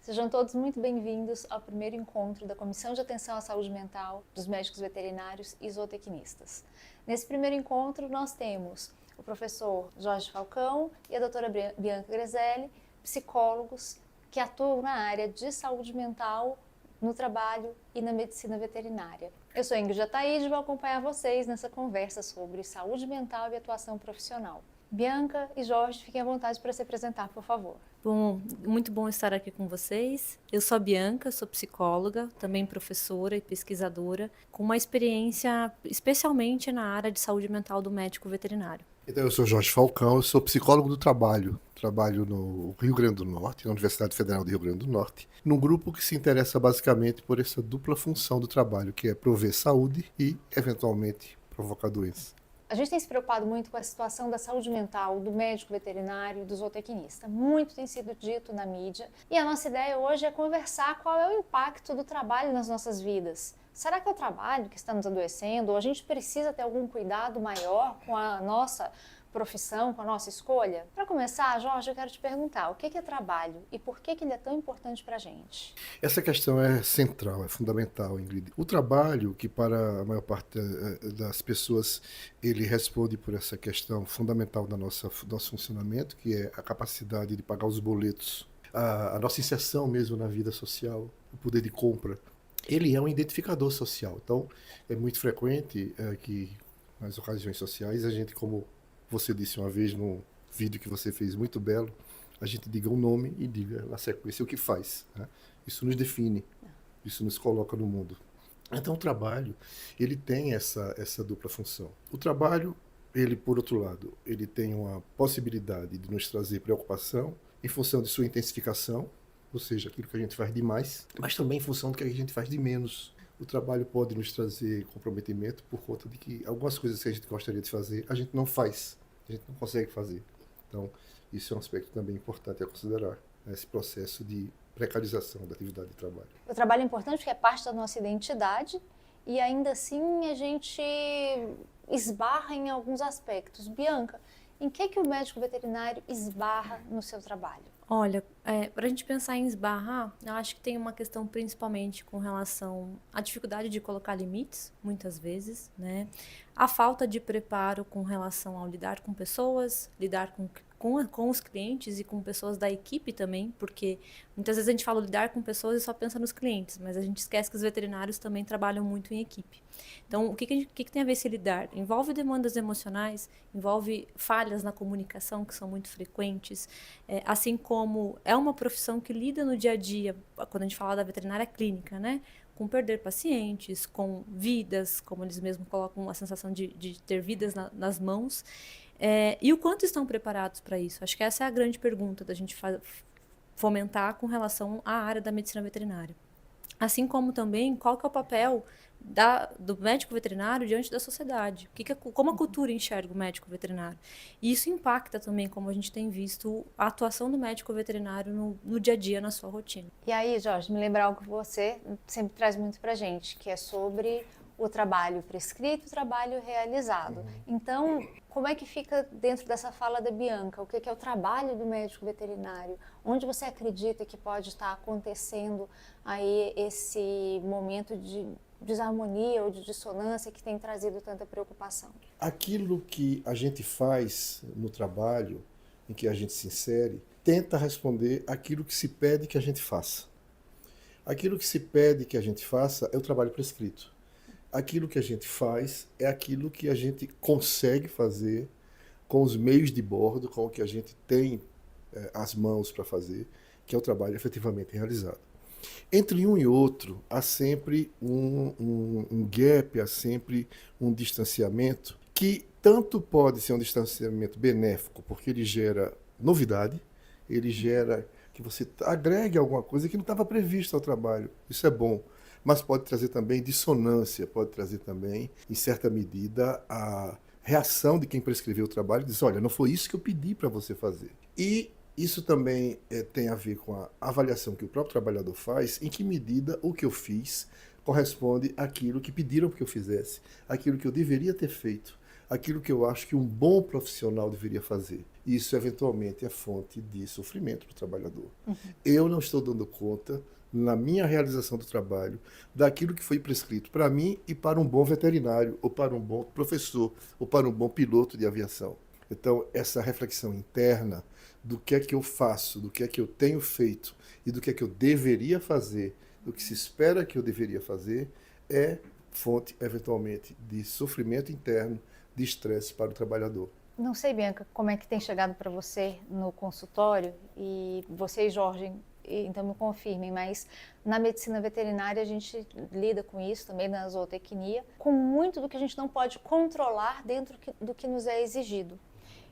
Sejam todos muito bem-vindos ao primeiro encontro da Comissão de Atenção à Saúde Mental dos Médicos Veterinários e Zootecnistas. Nesse primeiro encontro, nós temos o professor Jorge Falcão e a doutora Bianca Grezelli, psicólogos que atuam na área de saúde mental, no trabalho e na medicina veterinária. Eu sou Ingrid Ataíde e vou acompanhar vocês nessa conversa sobre saúde mental e atuação profissional. Bianca e Jorge, fiquem à vontade para se apresentar, por favor. Bom, muito bom estar aqui com vocês. Eu sou a Bianca, sou psicóloga, também professora e pesquisadora, com uma experiência especialmente na área de saúde mental do médico veterinário. Então, eu sou Jorge Falcão, eu sou psicólogo do trabalho. Trabalho no Rio Grande do Norte, na Universidade Federal do Rio Grande do Norte, num grupo que se interessa basicamente por essa dupla função do trabalho, que é prover saúde e, eventualmente, provocar doença. A gente tem se preocupado muito com a situação da saúde mental do médico veterinário e do zootecnista. Muito tem sido dito na mídia e a nossa ideia hoje é conversar qual é o impacto do trabalho nas nossas vidas. Será que é o trabalho que está nos adoecendo ou a gente precisa ter algum cuidado maior com a nossa profissão, com a nossa escolha? Para começar, Jorge, eu quero te perguntar, o que é trabalho e por que ele é tão importante para a gente? Essa questão é central, é fundamental, Ingrid. O trabalho, que para a maior parte das pessoas, ele responde por essa questão fundamental do nosso funcionamento, que é a capacidade de pagar os boletos, a nossa inserção mesmo na vida social, o poder de compra. Ele é um identificador social. Então, é muito frequente que nas ocasiões sociais a gente, como você disse uma vez num vídeo que você fez muito belo, a gente diga o nome e diga na sequência o que faz, né? Isso nos define, isso nos coloca no mundo. Então o trabalho, ele tem essa dupla função. O trabalho, ele por outro lado, ele tem uma possibilidade de nos trazer preocupação em função de sua intensificação, ou seja, aquilo que a gente faz de mais, mas também em função do que a gente faz de menos. O trabalho pode nos trazer comprometimento por conta de que algumas coisas que a gente gostaria de fazer, a gente não faz, a gente não consegue fazer. Então, isso é um aspecto também importante a considerar, né, esse processo de precarização da atividade de trabalho. O trabalho é importante porque é parte da nossa identidade e ainda assim a gente esbarra em alguns aspectos. Bianca, em que o médico veterinário esbarra no seu trabalho? Olha, para a gente pensar em esbarrar, eu acho que tem uma questão principalmente com relação à dificuldade de colocar limites, muitas vezes, né? A falta de preparo com relação ao lidar com pessoas, lidar com os clientes e com pessoas da equipe também, porque muitas vezes a gente fala lidar com pessoas e só pensa nos clientes, mas a gente esquece que os veterinários também trabalham muito em equipe. Então, o que tem a ver esse lidar? Envolve demandas emocionais, envolve falhas na comunicação que são muito frequentes, assim como é uma profissão que lida no dia a dia, quando a gente fala da veterinária clínica, né? Com perder pacientes, com vidas, como eles mesmos colocam a sensação de ter vidas nas mãos. E o quanto estão preparados para isso? Acho que essa é a grande pergunta da gente fomentar com relação à área da medicina veterinária. Assim como também, qual que é o papel do médico veterinário diante da sociedade? Como a cultura enxerga o médico veterinário? E isso impacta também, como a gente tem visto, a atuação do médico veterinário no dia a dia, na sua rotina. E aí, Jorge, me lembrar algo que você sempre traz muito pra gente, que é sobre o trabalho prescrito e o trabalho realizado. Então, como é que fica dentro dessa fala da Bianca? O que é o trabalho do médico veterinário? Onde você acredita que pode estar acontecendo aí esse momento de desarmonia ou de dissonância que tem trazido tanta preocupação? Aquilo que a gente faz no trabalho, em que a gente se insere, tenta responder aquilo que se pede que a gente faça. Aquilo que se pede que a gente faça é o trabalho prescrito. Aquilo que a gente faz é aquilo que a gente consegue fazer com os meios de bordo, com o que a gente tem as mãos para fazer, que é o trabalho efetivamente realizado. Entre um e outro, há sempre um gap, há sempre um distanciamento, que tanto pode ser um distanciamento benéfico, porque ele gera novidade, ele gera que você agregue alguma coisa que não estava prevista ao trabalho. Isso é bom. Mas pode trazer também dissonância, pode trazer também, em certa medida, a reação de quem prescreveu o trabalho e diz, olha, não foi isso que eu pedi para você fazer. E isso também tem a ver com a avaliação que o próprio trabalhador faz, em que medida o que eu fiz corresponde àquilo que pediram que eu fizesse, àquilo que eu deveria ter feito, aquilo que eu acho que um bom profissional deveria fazer. Isso, eventualmente, é fonte de sofrimento para o trabalhador. Eu não estou dando conta, na minha realização do trabalho, daquilo que foi prescrito para mim e para um bom veterinário, ou para um bom professor, ou para um bom piloto de aviação. Então, essa reflexão interna do que é que eu faço, do que é que eu tenho feito e do que é que eu deveria fazer, do que se espera que eu deveria fazer, é fonte, eventualmente, de sofrimento interno, de estresse para o trabalhador. Não sei, Bianca, como é que tem chegado para você no consultório, e você e Jorge, então me confirmem, mas na medicina veterinária a gente lida com isso, também na zootecnia, com muito do que a gente não pode controlar dentro do que nos é exigido.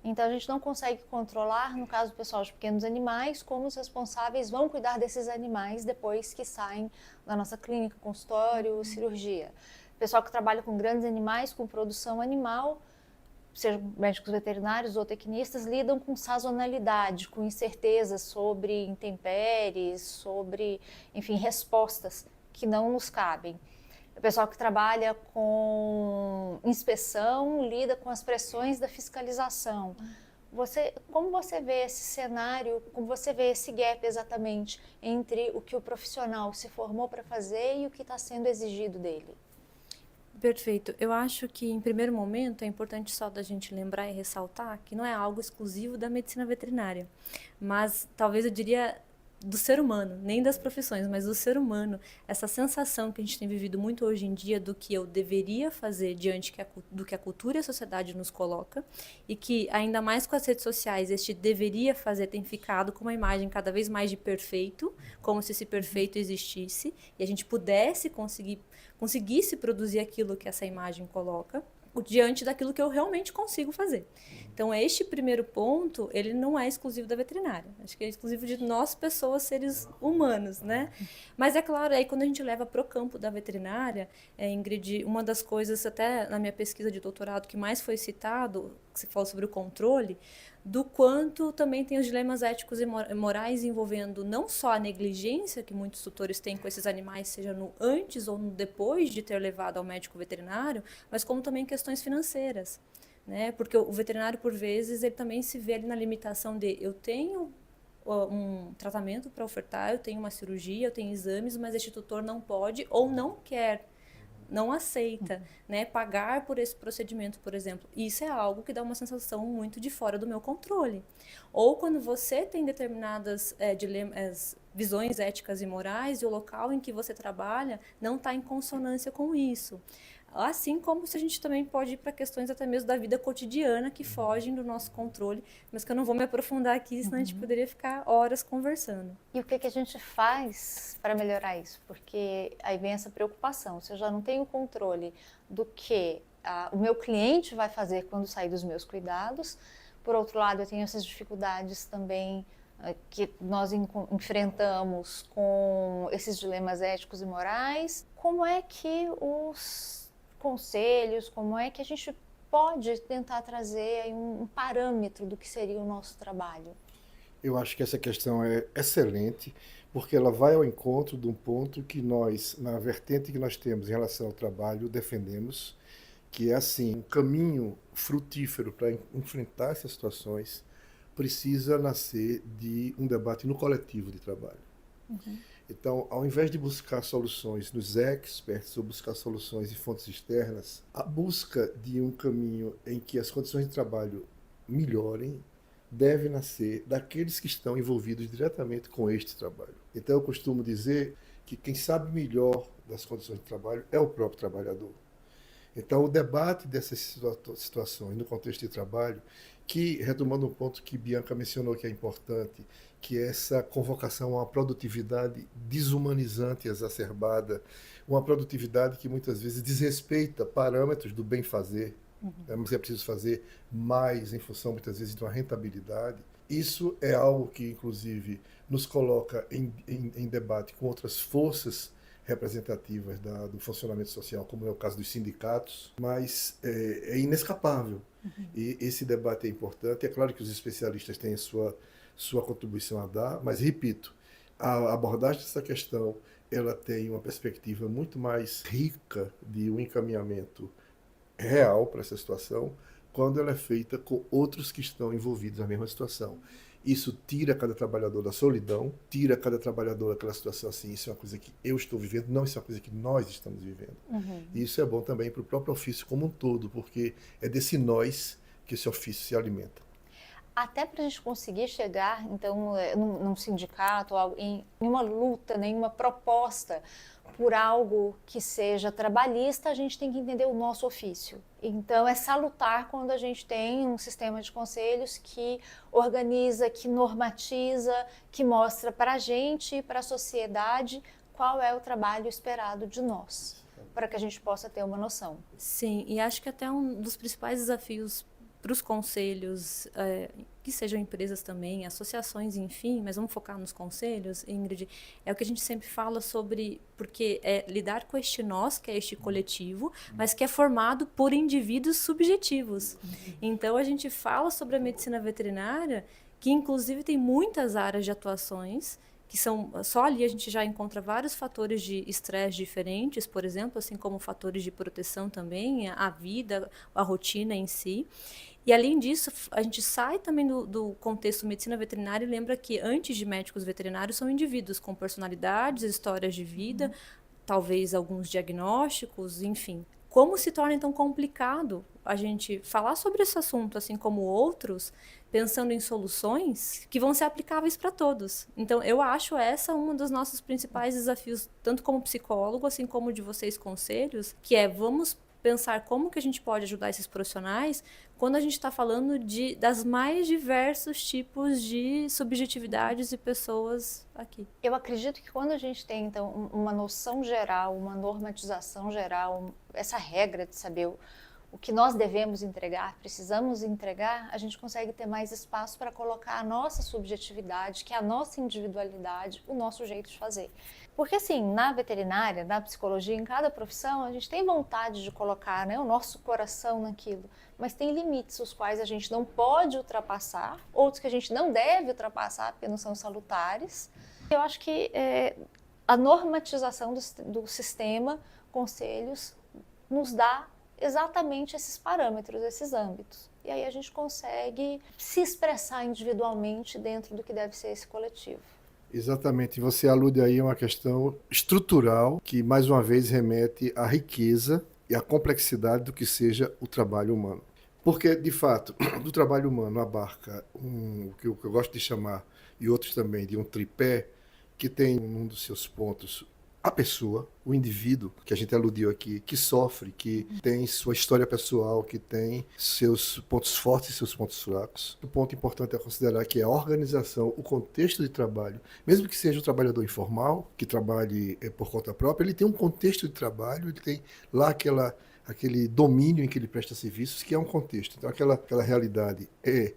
Então a gente não consegue controlar, no caso do pessoal de pequenos animais, como os responsáveis vão cuidar desses animais depois que saem da nossa clínica, consultório, cirurgia. Pessoal que trabalha com grandes animais, com produção animal, seja médicos veterinários ou tecnistas, lidam com sazonalidade, com incertezas sobre intempéries, sobre, enfim, respostas que não nos cabem. O pessoal que trabalha com inspeção lida com as pressões da fiscalização. Como você vê esse cenário, como você vê esse gap exatamente entre o que o profissional se formou para fazer e o que está sendo exigido dele? Perfeito. Eu acho que, em primeiro momento, é importante só da gente lembrar e ressaltar que não é algo exclusivo da medicina veterinária, mas talvez eu diria do ser humano, nem das profissões, mas do ser humano, essa sensação que a gente tem vivido muito hoje em dia do que eu deveria fazer diante do que a cultura e a sociedade nos coloca, e que, ainda mais com as redes sociais, este deveria fazer tem ficado com uma imagem cada vez mais de perfeito, como se esse perfeito existisse, e a gente pudesse conseguisse produzir aquilo que essa imagem coloca, diante daquilo que eu realmente consigo fazer. Então, este primeiro ponto, ele não é exclusivo da veterinária. Acho que é exclusivo de nós, pessoas, seres humanos, né? Mas é claro, aí quando a gente leva para o campo da veterinária, Ingrid, uma das coisas, até na minha pesquisa de doutorado, que mais foi citado, que se fala sobre o controle, do quanto também tem os dilemas éticos e morais envolvendo não só a negligência que muitos tutores têm com esses animais, seja no antes ou no depois de ter levado ao médico veterinário, mas como também questões financeiras, né? Porque o veterinário, por vezes, ele também se vê ali na limitação de eu tenho um tratamento para ofertar, eu tenho uma cirurgia, eu tenho exames, mas este tutor não pode ou não quer, não aceita, né, pagar por esse procedimento, por exemplo. Isso é algo que dá uma sensação muito de fora do meu controle. Ou quando você tem determinadas visões éticas e morais e o local em que você trabalha não está em consonância com isso. Assim como se a gente também pode ir para questões até mesmo da vida cotidiana que fogem do nosso controle, mas que eu não vou me aprofundar aqui, senão a gente poderia ficar horas conversando. E o que a gente faz para melhorar isso? Porque aí vem essa preocupação. Se eu já não tenho controle do que o meu cliente vai fazer quando sair dos meus cuidados, por outro lado, eu tenho essas dificuldades também que nós enfrentamos com esses dilemas éticos e morais. Como é que os conselhos, como é que a gente pode tentar trazer aí um parâmetro do que seria o nosso trabalho? Eu acho que essa questão é excelente, porque ela vai ao encontro de um ponto que nós, na vertente que nós temos em relação ao trabalho, defendemos, que é assim, um caminho frutífero para enfrentar essas situações precisa nascer de um debate no coletivo de trabalho. Então, ao invés de buscar soluções nos experts ou buscar soluções em fontes externas, a busca de um caminho em que as condições de trabalho melhorem deve nascer daqueles que estão envolvidos diretamente com este trabalho. Então, eu costumo dizer que quem sabe melhor das condições de trabalho é o próprio trabalhador. Então, o debate dessas situações no contexto de trabalho, que, retomando um ponto que Bianca mencionou que é importante, que é essa convocação a uma produtividade desumanizante e exacerbada, uma produtividade que muitas vezes desrespeita parâmetros do bem-fazer, mas é preciso fazer mais em função, muitas vezes, de uma rentabilidade. Isso é algo que, inclusive, nos coloca em debate com outras forças representativas do funcionamento social, como é o caso dos sindicatos, mas é inescapável. E esse debate é importante. É claro que os especialistas têm sua contribuição a dar, mas, repito, a abordagem dessa questão ela tem uma perspectiva muito mais rica de um encaminhamento real para essa situação quando ela é feita com outros que estão envolvidos na mesma situação. Isso tira cada trabalhador da solidão, tira cada trabalhador daquela situação assim, isso é uma coisa que eu estou vivendo, não, isso é uma coisa que nós estamos vivendo. E isso é bom também para o próprio ofício como um todo, porque é desse nós que esse ofício se alimenta. Até para a gente conseguir chegar, então, num sindicato, em uma luta, em uma proposta por algo que seja trabalhista, a gente tem que entender o nosso ofício. Então, é salutar quando a gente tem um sistema de conselhos que organiza, que normatiza, que mostra para a gente e para a sociedade qual é o trabalho esperado de nós, para que a gente possa ter uma noção. Sim, e acho que até um dos principais desafios para os conselhos, que sejam empresas também, associações, enfim, mas vamos focar nos conselhos, Ingrid, é o que a gente sempre fala sobre, porque é lidar com este nós, que é este coletivo, mas que é formado por indivíduos subjetivos. Então, a gente fala sobre a medicina veterinária, que inclusive tem muitas áreas de atuações, que são, só ali a gente já encontra vários fatores de estresse diferentes, por exemplo, assim como fatores de proteção também, a vida, a rotina em si. E além disso, a gente sai também do contexto medicina veterinária e lembra que antes de médicos veterinários são indivíduos com personalidades, histórias de vida, talvez alguns diagnósticos, enfim. Como se torna então complicado a gente falar sobre esse assunto, assim como outros, pensando em soluções que vão ser aplicáveis para todos. Então, eu acho essa um dos nossos principais desafios, tanto como psicólogo, assim como de vocês conselhos, que é vamos pensar como que a gente pode ajudar esses profissionais quando a gente está falando das mais diversos tipos de subjetividades e pessoas aqui. Eu acredito que quando a gente tem, então, uma noção geral, uma normatização geral, essa regra de saber o que nós devemos entregar, precisamos entregar, a gente consegue ter mais espaço para colocar a nossa subjetividade, que é a nossa individualidade, o nosso jeito de fazer. Porque assim, na veterinária, na psicologia, em cada profissão, a gente tem vontade de colocar, né, o nosso coração naquilo, mas tem limites os quais a gente não pode ultrapassar, outros que a gente não deve ultrapassar porque não são salutares. Eu acho que a normatização do sistema, conselhos, nos dá exatamente esses parâmetros, esses âmbitos. E aí a gente consegue se expressar individualmente dentro do que deve ser esse coletivo. Exatamente, você alude aí a uma questão estrutural que, mais uma vez, remete à riqueza e à complexidade do que seja o trabalho humano. Porque, de fato, do trabalho humano abarca o que eu gosto de chamar, e outros também, de um tripé, que tem um dos seus pontos a pessoa, o indivíduo, que a gente aludiu aqui, que sofre, que tem sua história pessoal, que tem seus pontos fortes e seus pontos fracos. O ponto importante é considerar que a organização, o contexto de trabalho, mesmo que seja um trabalhador informal, que trabalhe por conta própria, ele tem um contexto de trabalho, ele tem lá aquele domínio em que ele presta serviços, que é um contexto. Então, aquela realidade é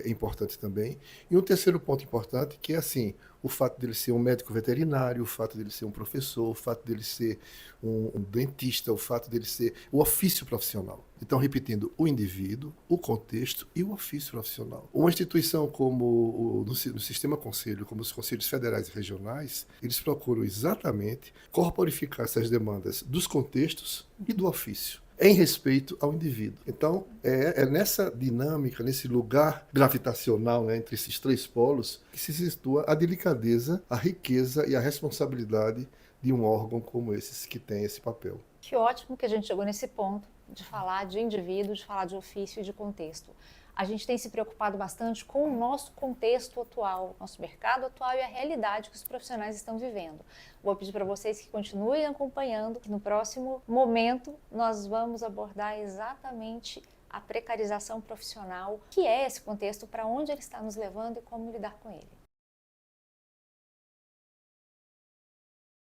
importante também. E um terceiro ponto importante, que é assim, o fato dele ser um médico veterinário, o fato dele ser um professor, o fato dele ser um dentista, o fato dele ser o ofício profissional. Então, repetindo, o indivíduo, o contexto e o ofício profissional. Uma instituição como no sistema conselho, como os conselhos federais e regionais, eles procuram exatamente corporificar essas demandas dos contextos e do ofício, em respeito ao indivíduo. Então, é nessa dinâmica, nesse lugar gravitacional, né, entre esses três polos, que se situa a delicadeza, a riqueza e a responsabilidade de um órgão como esses que tem esse papel. Que ótimo que a gente chegou nesse ponto de falar de indivíduo, de falar de ofício e de contexto. A gente tem se preocupado bastante com o nosso contexto atual, nosso mercado atual e a realidade que os profissionais estão vivendo. Vou pedir para vocês que continuem acompanhando, que no próximo momento nós vamos abordar exatamente a precarização profissional, que é esse contexto, para onde ele está nos levando e como lidar com ele.